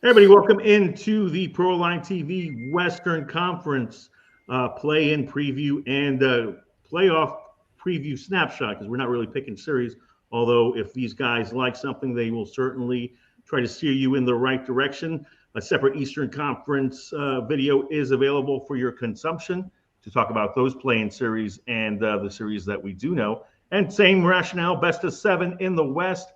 Hey everybody, welcome into the Pro Line TV Western Conference play-in preview and playoff preview snapshot, because we're not really picking series, although if these guys like something, they will certainly try to steer you in the right direction. A separate Eastern Conference video is available for your consumption to talk about those play-in series and the series that we do know. And same rationale, best of 7 in the West.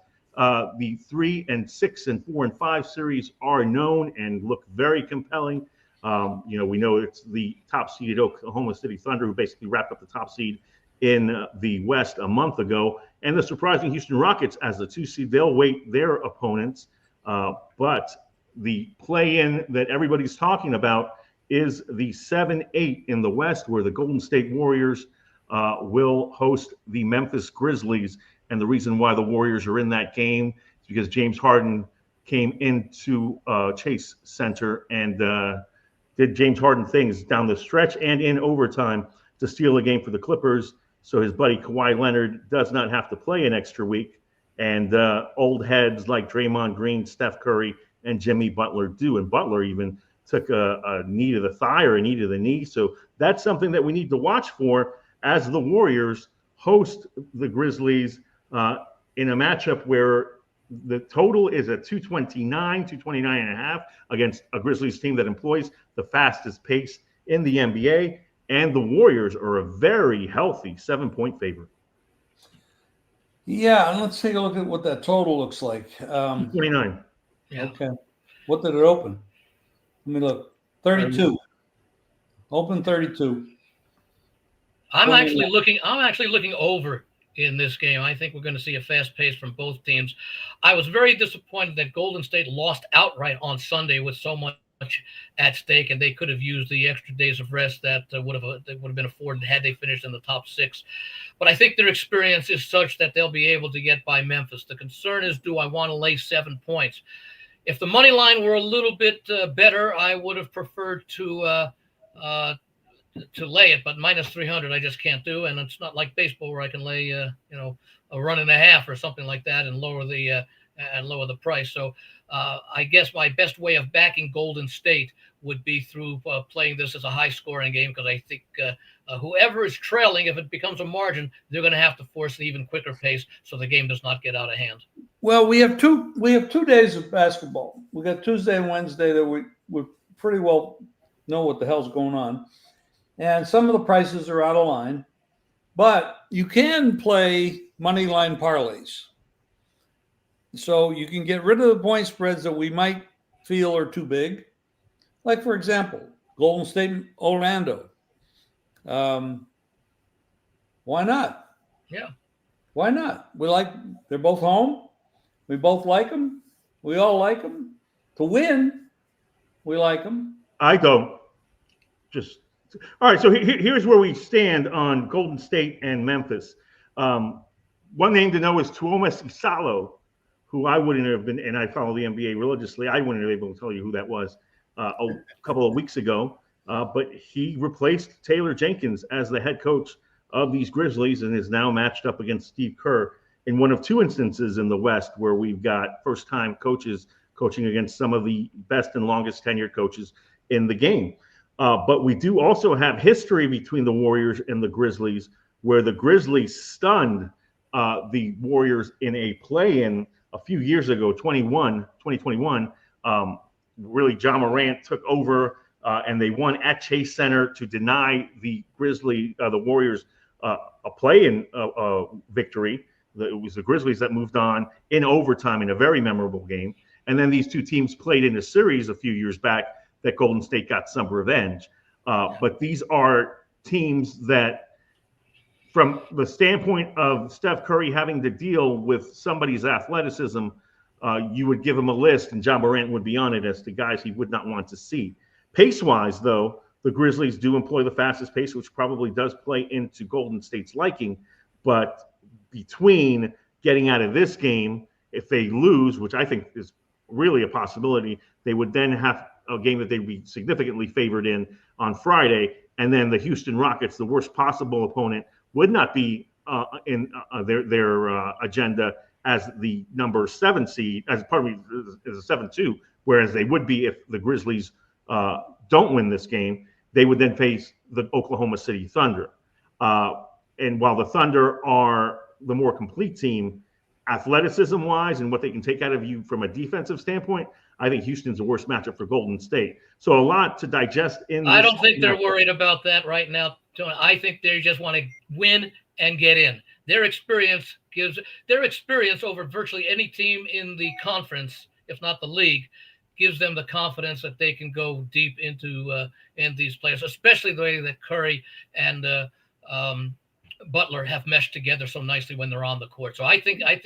The 3 and 6 and 4 and 5 series are known and look very compelling. We know it's the top seeded Oklahoma City Thunder, who basically wrapped up the top seed in the West a month ago, and the surprising Houston Rockets as the 2 seed. They'll wait their opponents, but the play-in that everybody's talking about is the 7-8 in the West, where the Golden State Warriors will host the Memphis Grizzlies. And the reason why the Warriors are in that game is because James Harden came into Chase Center and did James Harden things down the stretch and in overtime to steal a game for the Clippers. So his buddy Kawhi Leonard does not have to play an extra week. And old heads like Draymond Green, Steph Curry, and Jimmy Butler do. And Butler even took a knee to the thigh or a knee to the knee. So that's something that we need to watch for as the Warriors host the Grizzlies in a matchup where the total is at 229 and a half against a Grizzlies team that employs the fastest pace in the NBA. And the Warriors are a very healthy 7-point favorite. Yeah, and let's take a look at what that total looks like. 29. Yeah. Okay. What did it open? Let me look. 32. Open 32. I'm actually looking over in this game. I think we're going to see a fast pace from both teams. I was very disappointed that Golden State lost outright on Sunday with so much at stake, and they could have used the extra days of rest that would have been afforded had they finished in the top 6. But I think their experience is such that they'll be able to get by Memphis. The concern is, do I want to lay 7 points? If the money line were a little bit better, I would have preferred to lay it, but minus 300 I just can't do, and it's not like baseball where I can lay a run and a half or something like that and lower the price. So I guess my best way of backing Golden State would be through playing this as a high scoring game, because I think whoever is trailing, if it becomes a margin, they're going to have to force an even quicker pace so the game does not get out of hand. Well, we have 2 days of basketball. We got Tuesday and Wednesday that we pretty well know what the hell's going on. And some of the prices are out of line, but you can play money line parlays. So you can get rid of the point spreads that we might feel are too big. Like, for example, Golden State, Orlando. Why not? Yeah. Why not? They're both home. We both like them. We all like them. To win, we like them. I don't. All right, so here's where we stand on Golden State and Memphis. One name to know is Tuomas Isalo, who I wouldn't have been, and I follow the NBA religiously, I wouldn't have been able to tell you who that was a couple of weeks ago. But he replaced Taylor Jenkins as the head coach of these Grizzlies and is now matched up against Steve Kerr in one of 2 instances in the West where we've got first-time coaches coaching against some of the best and longest tenured coaches in the game. But we do also have history between the Warriors and the Grizzlies, where the Grizzlies stunned the Warriors in a play-in a few years ago, 2021. Really, Ja Morant took over, and they won at Chase Center to deny the Warriors a play-in victory. It was the Grizzlies that moved on in overtime in a very memorable game. And then these 2 teams played in a series a few years back that Golden State got some revenge. But these are teams that, from the standpoint of Steph Curry having to deal with somebody's athleticism, you would give him a list, and Ja Morant would be on it as to guys he would not want to see. Pace-wise, though, the Grizzlies do employ the fastest pace, which probably does play into Golden State's liking. But between getting out of this game, if they lose, which I think is really a possibility, they would then have a game that they'd be significantly favored in on Friday. And then the Houston Rockets, the worst possible opponent, would not be in their agenda as the number 7 seed, as a 7-2, whereas they would be if the Grizzlies don't win this game. They would then face the Oklahoma City Thunder. And while the Thunder are the more complete team, athleticism-wise and what they can take out of you from a defensive standpoint, I think Houston's the worst matchup for Golden State. So a lot to digest in this. I don't think they're worried about that right now, Tony. I think they just want to win and get in. Their experience over virtually any team in the conference, if not the league, gives them the confidence that they can go deep into in these players, especially the way that Curry and Butler have meshed together so nicely when they're on the court. So I think that,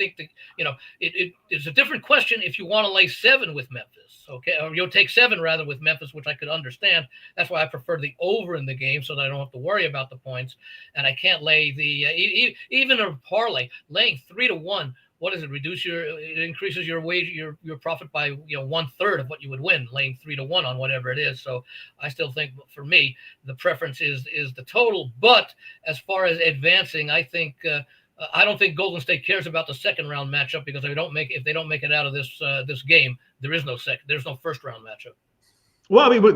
it's a different question if you want to lay 7 with Memphis, okay, or you'll take 7 rather with Memphis, which I could understand. That's why I prefer the over in the game so that I don't have to worry about the points. And I can't lay the even a parlay laying 3-1. What does it reduce it increases your wage, your profit by 1/3 of what you would win laying 3-1 on whatever it is. So I still think for me the preference is the total. But as far as advancing, I think I don't think Golden State cares about the second round matchup, because if they don't make it out of this game, there's no first round matchup. Well, I mean,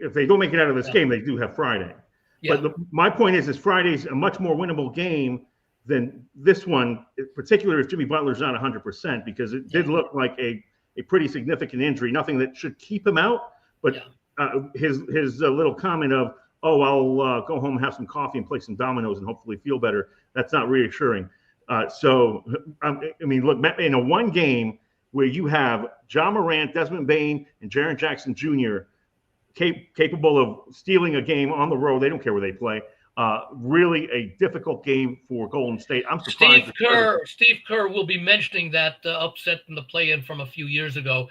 if they don't make it out of this game, they do have Friday. Yeah. But my point is Friday's a much more winnable game than this one, particularly if Jimmy Butler's not 100%, because it did look like a pretty significant injury. Nothing that should keep him out, but his little comment of, "Oh, I'll go home, have some coffee, and play some dominoes, and hopefully feel better," that's not reassuring. So, I mean, look, in a one game where you have Ja Morant, Desmond Bane, and Jaren Jackson Jr. capable of stealing a game on the road, they don't care where they play. Really a difficult game for Golden State. I'm surprised. Steve Kerr will be mentioning that upset in the play-in from a few years ago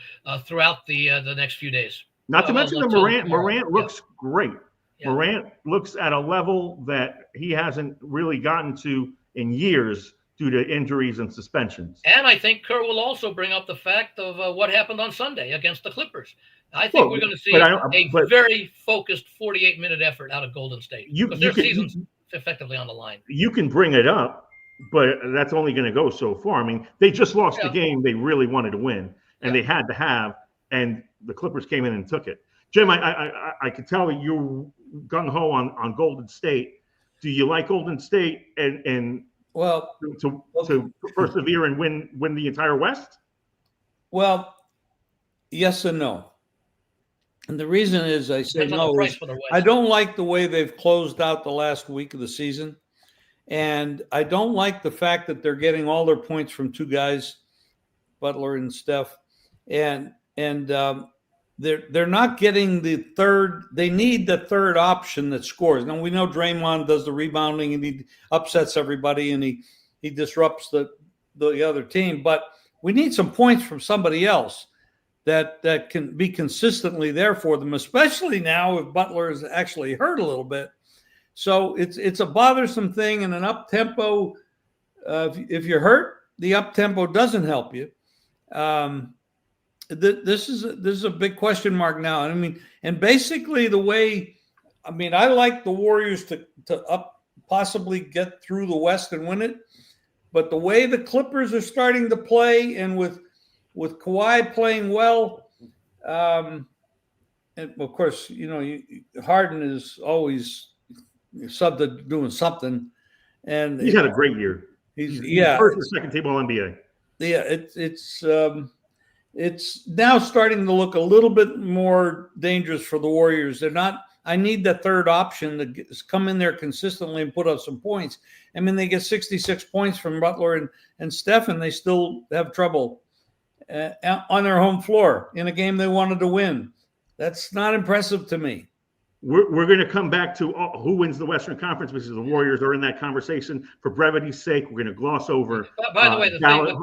throughout the next few days. Not to mention the Morant. Morant looks great. Yeah. Morant looks at a level that he hasn't really gotten to in years due to injuries and suspensions. And I think Kerr will also bring up the fact of what happened on Sunday against the Clippers. I think we're going to see a very focused 48-minute effort out of Golden State, because their season's effectively on the line. You can bring it up, but that's only going to go so far. I mean, they just lost the game they really wanted to win, and they had to have, and the Clippers came in and took it. Jim, I could tell you're gung-ho on Golden State. Do you like Golden State and to persevere and win the entire West? Well, yes and no. And the reason is I say no. I don't like the way they've closed out the last week of the season. And I don't like the fact that they're getting all their points from 2 guys, Butler and Steph. And they're not getting the third. They need the third option that scores. Now, we know Draymond does the rebounding and he upsets everybody and he disrupts the other team. But we need some points from somebody else that can be consistently there for them, especially now if Butler is actually hurt a little bit. So it's a bothersome thing, and an up-tempo, if you're hurt, the up-tempo doesn't help you. This is a big question mark now. I mean, and basically I like the Warriors to possibly get through the West and win it, but the way the Clippers are starting to play, and with Kawhi playing well, and of course, Harden is always doing something, and he's had a great year. He's first or second team All NBA. Yeah, it's now starting to look a little bit more dangerous for the Warriors. They're not. I need the third option to come in there consistently and put up some points. I mean, they get 66 points from Butler and Steph, and they still have trouble on their home floor in a game they wanted to win. That's not impressive to me. We're going to come back to who wins the Western Conference, which is the Warriors are in that conversation. For brevity's sake, we're going to gloss over. By the way,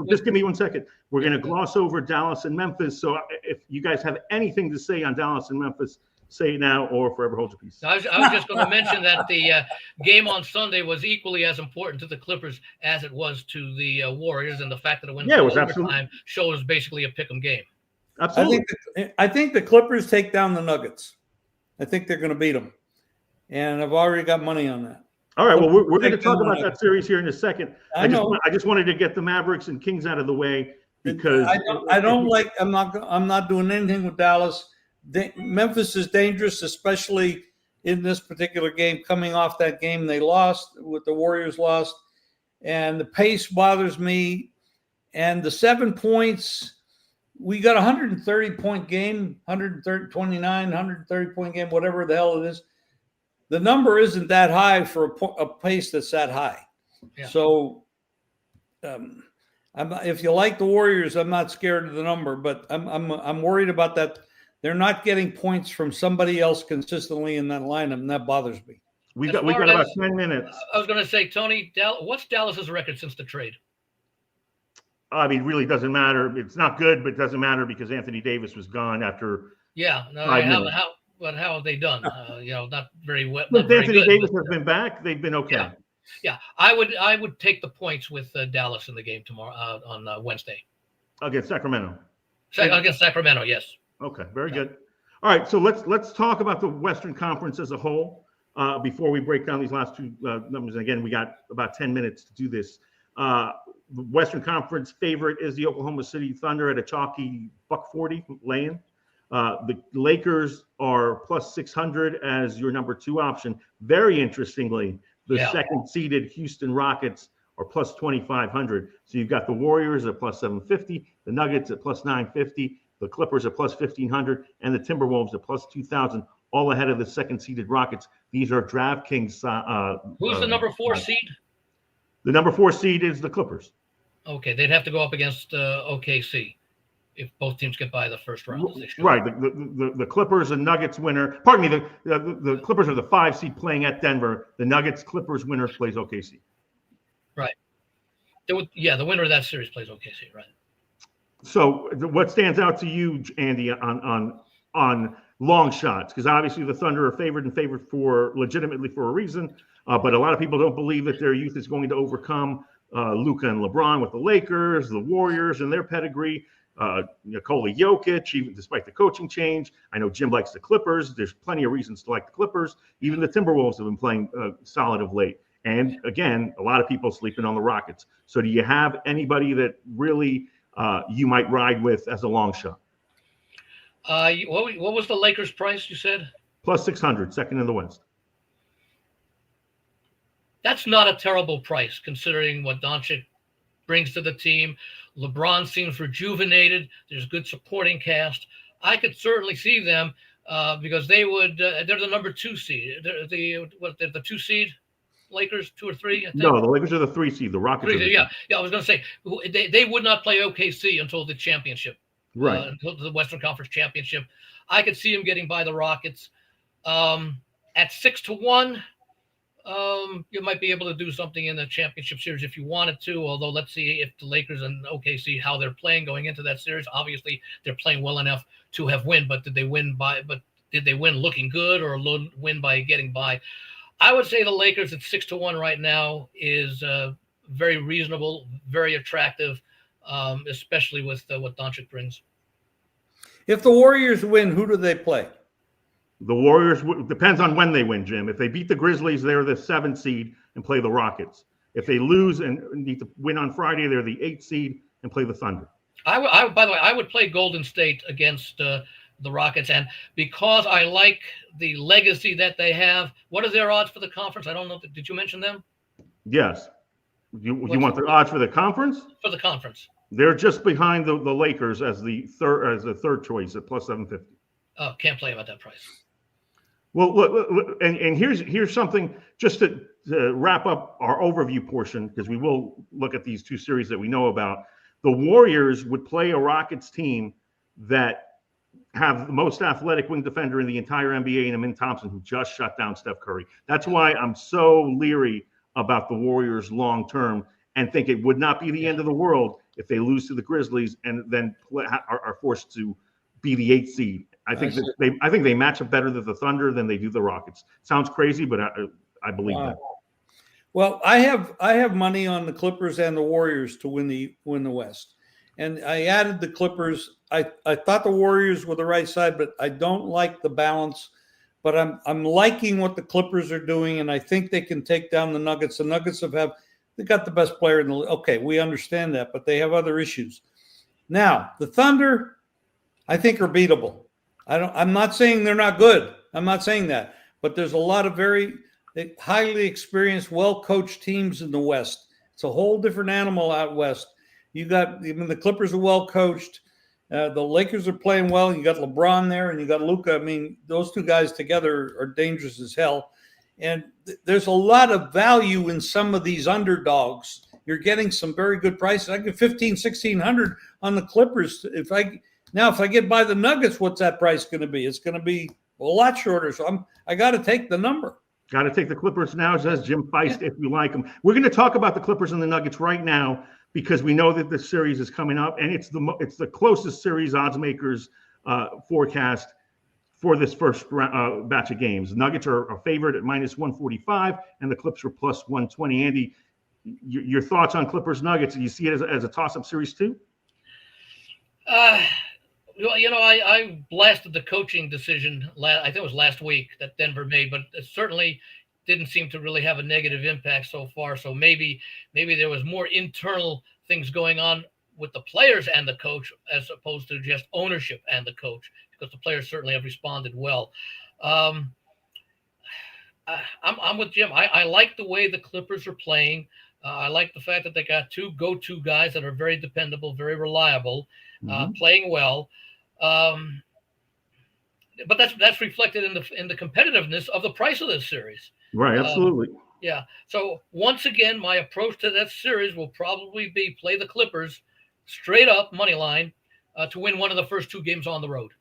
just give me 1 second. We're going to gloss over Dallas and Memphis. So if you guys have anything to say on Dallas and Memphis, say it now or forever hold your peace. I was just going to mention that the game on Sunday was equally as important to the Clippers as it was to the Warriors, and the fact that it went to overtime shows basically a pick'em game. Absolutely. I think the Clippers take down the Nuggets. I think they're going to beat them, and I've already got money on that. All right. Well, we're going to talk about that series here in a second. I just wanted to get the Mavericks and Kings out of the way. because I don't like. I'm not doing anything with Dallas. Memphis is dangerous, especially in this particular game. Coming off that game they lost, with the Warriors lost, and the pace bothers me. And the 7 points, we got a 130-point game, 129, 130-point game, whatever the hell it is. The number isn't that high for a pace that's that high. Yeah. So, if you like the Warriors, I'm not scared of the number, but I'm worried about that. They're not getting points from somebody else consistently in that lineup, and that bothers me. We got about 10 minutes. I was going to say, Tony, what's Dallas's record since the trade? I mean, really doesn't matter. It's not good, but it doesn't matter because Anthony Davis was gone after. Yeah, no, how have they done? Not very well. Since Anthony Davis has been back, they've been okay. Yeah. I would take the points with Dallas in the game tomorrow on Wednesday against Sacramento. Against Sacramento, yes. Okay, very good. All right, so let's talk about the Western Conference as a whole before we break down these last two numbers. And again, we got about 10 minutes to do this. The Western Conference favorite is the Oklahoma City Thunder at a chalky $140 lay-in. The Lakers are plus 600 as your number 2 option. Very interestingly, the second seeded Houston Rockets are plus 2,500. So you've got the Warriors at plus 750, the Nuggets at plus 950, the Clippers at plus 1,500, and the Timberwolves at plus 2,000, all ahead of the second seeded Rockets. These are DraftKings. Who's the number 4 seed? The number 4 seed is the Clippers. Okay, they'd have to go up against OKC if both teams get by the first round. Right, the Clippers and Nuggets winner. Pardon me, the Clippers are the 5 seed playing at Denver. The Nuggets Clippers winner plays OKC. Right. The winner of that series plays OKC. Right. So, what stands out to you, Andy, on long shots? Because obviously the Thunder are favored for legitimately for a reason, but a lot of people don't believe that their youth is going to overcome Luka and LeBron with the Lakers, the Warriors, and their pedigree. Nikola Jokic, even despite the coaching change. I know Jim likes the Clippers. There's plenty of reasons to like the Clippers. Even the Timberwolves have been playing solid of late. And again, a lot of people sleeping on the Rockets. So do you have anybody that really you might ride with as a long shot? What was the Lakers price you said? Plus 600, second in the West. That's not a terrible price considering what Doncic brings to the team. LeBron seems rejuvenated. There's a good supporting cast. I could certainly see them because they would. They're the number 2 seed. They're the 2 seed. Lakers 2 or 3. I think. No, the Lakers are the 3 seed. The Rockets. Yeah. I was going to say they would not play OKC until the championship. Right. Until the Western Conference championship. I could see them getting by the Rockets. At 6-1. You might be able to do something in the championship series if you wanted to, although let's see if the Lakers and OKC, how they're playing going into that series. Obviously, they're playing well enough to have win, but did they win looking good or win by getting by? I would say the Lakers at 6-1 right now is very reasonable, very attractive, especially with what Doncic brings. If the Warriors win, who do they play? The Warriors depends on when they win, Jim. If they beat the Grizzlies, they're the 7 seed and play the Rockets. If they lose and need to win on Friday, they're the 8 seed and play the Thunder. By the way, I would play Golden State against the Rockets, and because I like the legacy that they have. What are their odds for the conference? I don't know. Did you mention them? Yes. You want the odds for the conference? For the conference. They're just behind the Lakers as the third choice at plus 750. Oh, can't play them at that price. Well, look, and here's something just to wrap up our overview portion, because we will look at these 2 series that we know about. The Warriors would play a Rockets team that have the most athletic wing defender in the entire NBA in Amin Thompson, who just shut down Steph Curry. That's why I'm so leery about the Warriors long term and think it would not be the end of the world if they lose to the Grizzlies and then are forced to be the 8th seed. I think they match up better with the Thunder than they do the Rockets. Sounds crazy, but I believe that. Well, I have money on the Clippers and the Warriors to win the West, and I added the Clippers. I thought the Warriors were the right side, but I don't like the balance. But I'm liking what the Clippers are doing, and I think they can take down the Nuggets. The Nuggets they got the best player in the league. Okay, we understand that, but they have other issues. Now, the Thunder, I think, are beatable. I'm not saying they're not good. I'm not saying that. But there's a lot of very highly experienced, well-coached teams in the West. It's a whole different animal out West. You got even the Clippers are well-coached. The Lakers are playing well. You got LeBron there, and you got Luka. I mean, those two guys together are dangerous as hell. And there's a lot of value in some of these underdogs. You're getting some very good prices. I get $1,500-$1,600 on the Clippers. If I get by the Nuggets, what's that price going to be? It's going to be a lot shorter. So I got to take the number. Got to take the Clippers now, says Jim Feist, if you like them. We're going to talk about the Clippers and the Nuggets right now because we know that this series is coming up, and it's the closest series odds makers forecast for this first batch of games. The Nuggets are a favorite at -145, and the Clips are +120. Andy, your thoughts on Clippers Nuggets? Do you see it as a toss-up series too? Well, I blasted the coaching decision. I think it was last week that Denver made, but it certainly didn't seem to really have a negative impact so far. So maybe there was more internal things going on with the players and the coach as opposed to just ownership and the coach, because the players certainly have responded well. I'm with Jim. I like the way the Clippers are playing. I like the fact that they got two go-to guys that are very dependable, very reliable, playing well. But that's reflected in the competitiveness of the price of this series. Right, absolutely. Yeah. So once again, my approach to that series will probably be play the Clippers straight up money line to win one of the first two games on the road.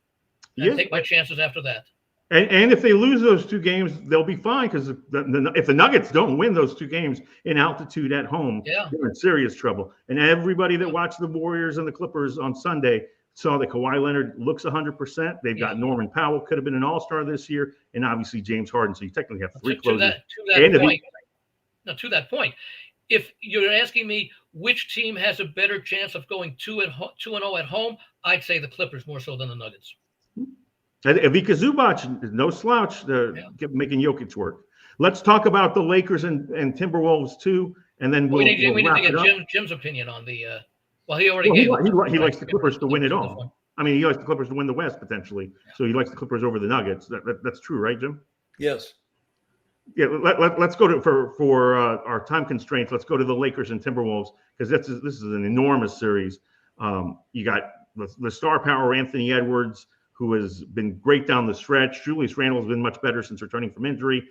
And take my chances after that. And if they lose those two games, they'll be fine because if the Nuggets don't win those two games in altitude at home, they're in serious trouble. And everybody that watched the Warriors and the Clippers on Sunday saw that Kawhi Leonard looks 100%. They've got Norman Powell, could have been an all-star this year, and obviously James Harden. So you technically have three closers. To that point, if you're asking me which team has a better chance of going 2-0 at home, I'd say the Clippers more so than the Nuggets. Ivica Zubac, no slouch, making Jokic work. Let's talk about the Lakers and Timberwolves too, and then we need to get Jim's opinion on the. He already gave. He likes the Clippers to win it all. I mean, he likes the Clippers to win the West potentially, so he likes the Clippers over the Nuggets. That's true, right, Jim? Yes. Yeah. Let's go to for our time constraints. Let's go to the Lakers and Timberwolves because this is an enormous series. You got the star power Anthony Edwards, who has been great down the stretch. Julius Randle's been much better since returning from injury.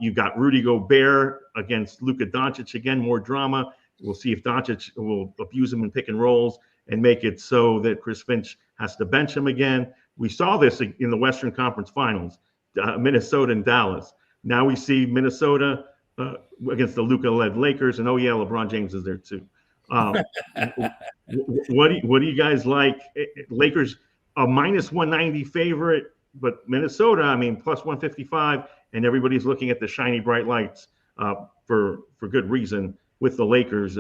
You've got Rudy Gobert against Luka Doncic. Again, more drama. We'll see if Doncic will abuse him in pick and rolls and make it so that Chris Finch has to bench him again. We saw this in the Western Conference Finals, Minnesota and Dallas. Now we see Minnesota against the Luka-led Lakers, and LeBron James is there too. What do you guys like? Lakers a -190 favorite, but Minnesota, I mean, +155, and everybody's looking at the shiny bright lights for good reason with the Lakers.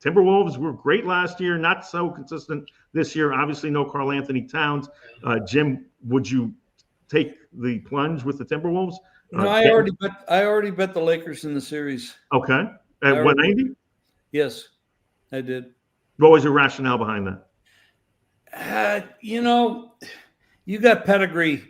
Timberwolves were great last year, not so consistent this year. Obviously, no Karl Anthony Towns. Jim, would you take the plunge with the Timberwolves? No, I already bet the Lakers in the series. Okay, at 190. Yes, I did. What was your rationale behind that? You got pedigree.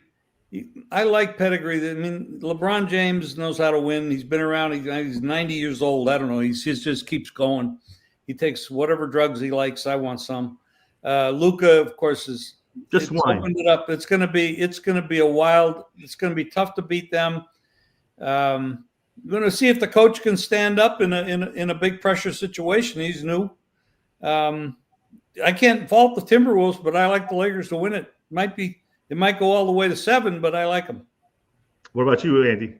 I like pedigree. I mean, LeBron James knows how to win. He's been around. He's 90 years old. I don't know. He just keeps going. He takes whatever drugs he likes. I want some. Luka, of course, is just opened it up. It's going to be a wild. It's going to be tough to beat them. We're going to see if the coach can stand up in a big pressure situation. He's new. I can't fault the Timberwolves, but I like the Lakers to win it. It might go all the way to 7, but I like them. What about you, Andy?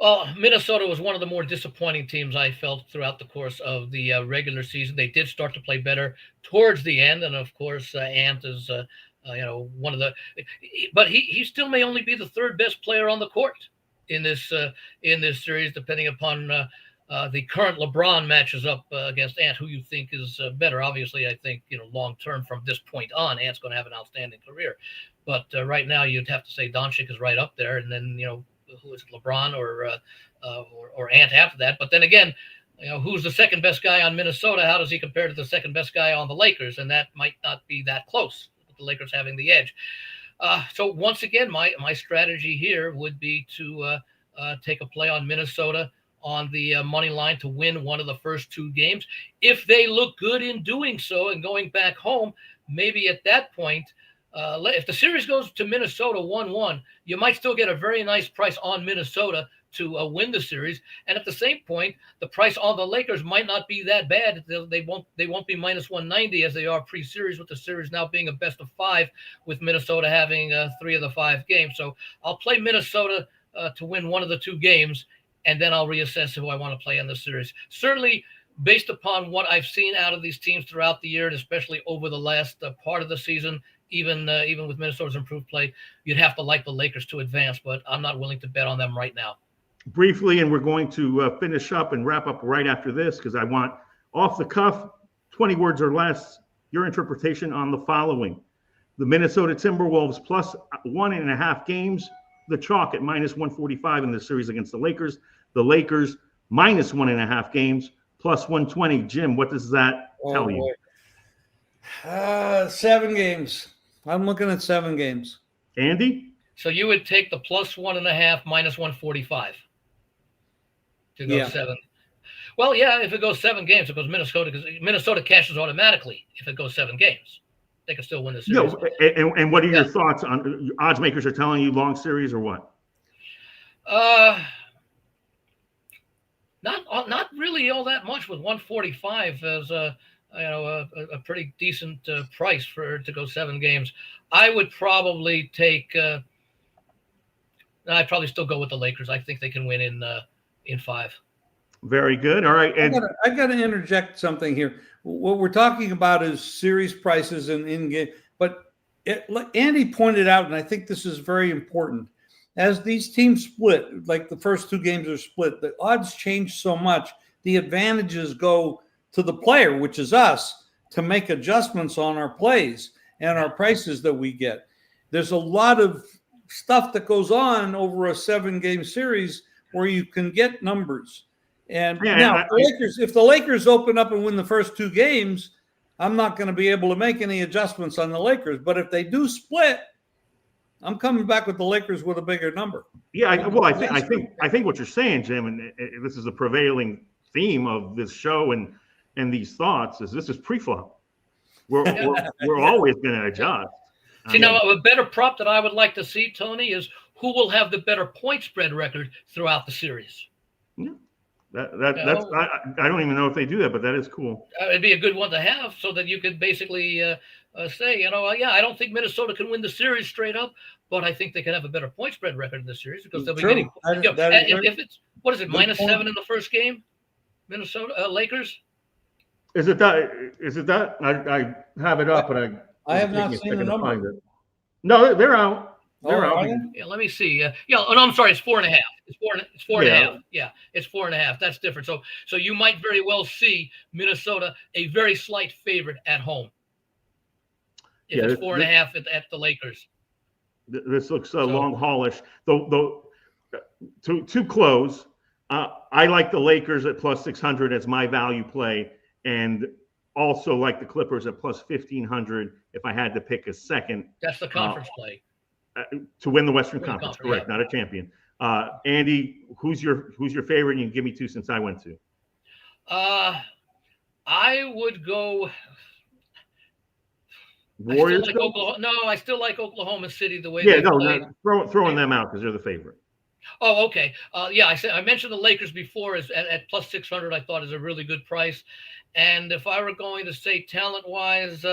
Well, Minnesota was one of the more disappointing teams I felt throughout the course of the regular season. They did start to play better towards the end, and of course, Ant is one of the. But he still may only be the third best player on the court in this series, depending upon the current LeBron matches up against Ant. Who you think is better? Obviously, I think long term from this point on, Ant's going to have an outstanding career. But right now, you'd have to say Doncic is right up there, and then who is it, LeBron or Ant after that? But then again, who's the second best guy on Minnesota? How does he compare to the second best guy on the Lakers? And that might not be that close, with the Lakers having the edge. So once again, my strategy here would be to take a play on Minnesota on the money line to win one of the first 2 games. If they look good in doing so and going back home, maybe at that point, if the series goes to Minnesota 1-1, you might still get a very nice price on Minnesota to win the series. And at the same point, the price on the Lakers might not be that bad. They won't be minus 190 as they are pre-series, with the series now being a best of 5, with Minnesota having 3 of the 5 games. So I'll play Minnesota to win one of the 2 games, and then I'll reassess who I want to play in the series. Certainly, based upon what I've seen out of these teams throughout the year, and especially over the last part of the season, even with Minnesota's improved play, you'd have to like the Lakers to advance, but I'm not willing to bet on them right now. Briefly, and we're going to finish up and wrap up right after this, because I want off the cuff, 20 words or less, your interpretation on the following. The Minnesota Timberwolves plus 1.5 games, the chalk at minus 145 in the series against the Lakers. The Lakers minus 1.5 games, plus 120. Jim, what does that tell you? 7 games. I'm looking at 7 games. Andy? So you would take the plus 1.5 minus 145 to go 7. Well, yeah, if it goes 7 games, it goes Minnesota, because Minnesota cashes automatically if it goes 7 games. They can still win the series. And what are your thoughts on odds makers are telling you long series or what? Not really all that much, with 145 as a pretty decent price to go 7 games. I would probably take. I'd probably still go with the Lakers. I think they can win in 5. Very good. All right. And I got to interject something here. What we're talking about is series prices and in-game. But Andy pointed out, and I think this is very important, as these teams split, like the first 2 games are split, the odds change so much. The advantages go to the player, which is us, to make adjustments on our plays and our prices that we get. There's a lot of stuff that goes on over a 7-game series where you can get numbers. And now, if the Lakers open up and win the first 2 games, I'm not going to be able to make any adjustments on the Lakers. But if they do split, I'm coming back with the Lakers with a bigger number. Yeah, I think what you're saying, Jim, and this is a prevailing theme of this show and these thoughts, is this is pre-flop. We're always going to adjust. See, now a better prop that I would like to see, Tony, is who will have the better point spread record throughout the series. Yeah. That's I don't even know if they do that, but that is cool. It'd be a good one to have, so that you could basically say, I don't think Minnesota can win the series straight up, but I think they can have a better point spread record in the series, because they'll be getting. If it's minus 7 in the first game, Minnesota Lakers. Is it that? I have it up, but I have not seen the number. No, they're out. They're out. Yeah, let me see. I'm sorry. It's 4.5. It's 4.5. Yeah, it's 4.5. That's different. So you might very well see Minnesota a very slight favorite at home. If it's 4.5 at the Lakers. This looks long haulish. Though to close, I like the Lakers at plus 600 as my value play, and also like the Clippers at plus 1,500 if I had to pick a second. That's the conference play. To win the Western Conference, correct? Yeah. Not a champion. Andy, who's your favorite? And you can give me 2 since I went 2. I would go. Warriors. I still like Oklahoma City the way. Yeah, throwing them out because they're the favorite. Oh, okay. I mentioned the Lakers before at plus 600. I thought is a really good price. And if I were going to say talent-wise,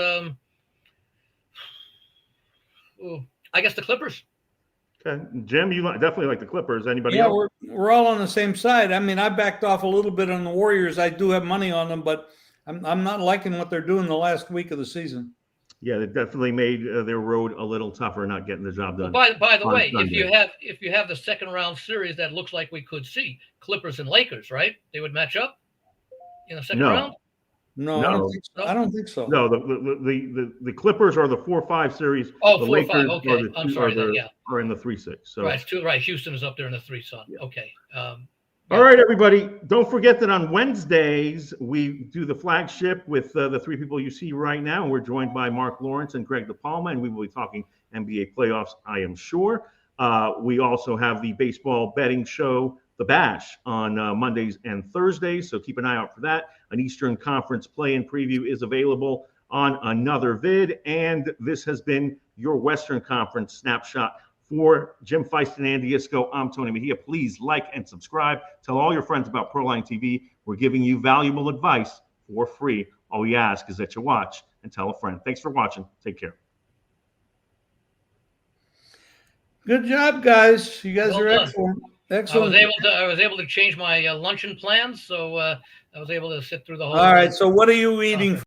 I guess the Clippers. Okay, Jim, you definitely like the Clippers. Anybody else? Yeah, we're all on the same side. I mean, I backed off a little bit on the Warriors. I do have money on them, but I'm not liking what they're doing the last week of the season. Yeah, they definitely made their road a little tougher, not getting the job done. Well, by the way, if you have the second round series that looks like we could see Clippers and Lakers, right? They would match up in the second round. No, I don't think so. No, the Clippers are the 4-5 series. Oh, the 4-5. Lakers Okay, I'm sorry. are in the 3-6. So right. Houston is up there in the 3. So okay. All right, everybody. Don't forget that on Wednesdays, we do the flagship with the three people you see right now. We're joined by Mark Lawrence and Greg DePalma, and we will be talking NBA playoffs, I am sure. We also have the baseball betting show, The Bash, on Mondays and Thursdays, so keep an eye out for that. An Eastern Conference play-in preview is available on another vid, and this has been your Western Conference snapshot. For Jim Feist and Andy Iskoe, I'm Tony Mejia. Please like and subscribe. Tell all your friends about Proline TV. We're giving you valuable advice for free. All we ask is that you watch and tell a friend. Thanks for watching. Take care. Good job, guys. You guys Well are done. excellent. Excellent. I was able to change my luncheon plans, so I was able to sit through the whole. All right. So what are you eating